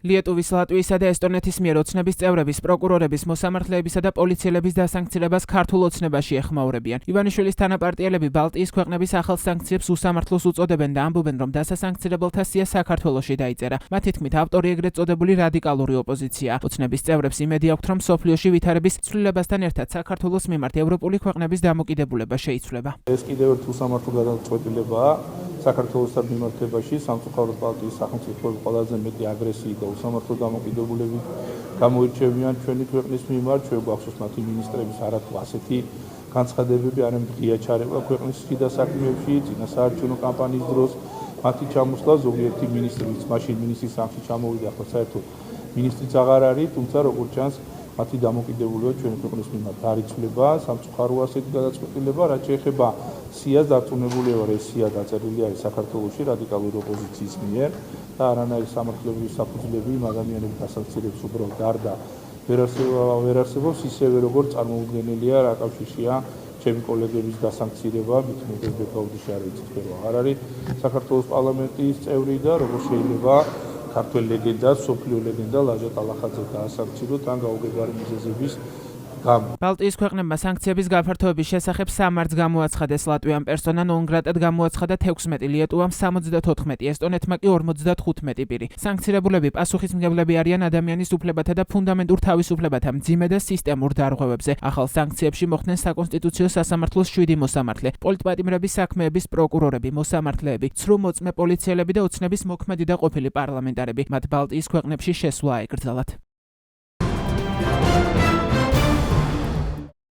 ლიეტუვის, ლატვიისა და ესტონეთის მიერ ოცნების წევრების, პროკურორების, მოსამართლეებისა და პოლიციელების დასანქცირებას ქართულ ოცნებაში ეხმაურებიან. ივანიშვილის თანაპარტიელები ბალტიის ქვეყნების ახალ სანქციებს უსამართლოს უწოდებენ და ამბობენ, რომ დასასანქცირებელთა სია საქართველოში დაიწერა. მათი თქმით, ავტორი ეგრეთ წოდებული რადიკალური ოპოზიციაა. ოცნების წევრებს იმედი აქვთ, რომ სოფლიოში ვითარების ცვლილებასთან ერთად საქართველოს მიმართ ევროპული ქვეყნების დამოკიდებულება შეიცვლება. ეს კიდევ ერთ უსამართლო გადაწყვეტილებაა საქართველოსთან მიმართებაში. სამწუხაროდ ბალტიის სახელმწიფოები ყველაზე მეტი აგრესიით და უსამართლო დამოკიდებულებით გამოირჩევიან ჩვენი ქვეყნის მიმართ. ჩვენ გვახსოვს მათი მინისტრების არათუ ასეთი განცხადებები, არამედ ღია ჩარევა ქვეყნის შიდა საქმეებში, წინასაარჩევნო კამპანიის დროს მათი ჩამოსვლა, ზოგიერთი მინისტრიც, მაშინ მინისტრის სახლში ჩამოვიდა, ახლა საერთოდ მინისტრიც აღარ არის, თუმცა როგორც ჩანს მათი დამოკიდებულება ჩვენი ქვეყნის მიმართ არ იცვლება. სამწუხაროა ასეთი გადაწყვეტილება, რაც შეეხება სიას, დარწმუნებული ვარ, ეს სია დაწერილი არის საქართველოში რადიკალური ოპოზიციის მიერ და არანაირი სამართლებრივი საფუძვლები იმ ადამიანების დასანქცირების უბრალოდ არ ვერ არსებობს, ისევე როგორც წარმოუდგენელია რა კავშირშია ჩემი კოლეგების დასანქცირება, მithumetes ბექაუძიში არ ვიცი თქვენ აღარ არის საქართველოს პარლამენტის წევრი და როგორ შეიძლება ქართველ ლეგენდას, სოფლიო ლეგენდა ლაჯა ტალახაძე დაასანქციროთ ან გაუგებარი მიზეზების გამო. ბალტიის ქვეყნებმა სანქციების გაფართოების შესახებ სამართს გამოაცხადეს. ლატვიამ პერსონა ნონ გრატად გამოაცხადა 16, ლიეტუვამ 74, ესტონეთმა კი 55 პირი. სანქცირებულები პასუხისმგებლები არიან ადამიანის უფლებათა და ფუნდამენტურ თავისუფლებათა მძიმე და სისტემურ დარღვევებზე. ახალ სანქციებში მოხდნენ საკონსტიტუციო სასამართლოს 7 მოსამართლე, პოლიტპატიმრების საქმეების პროკურორები, მოსამართლეები, ცრუ მოწმე პოლიციელები და ოცნების მოქმედი და ყოფილი პარლამენტარები. მათ ბალტიის ქვეყნებში შესვლა აეკრძალათ.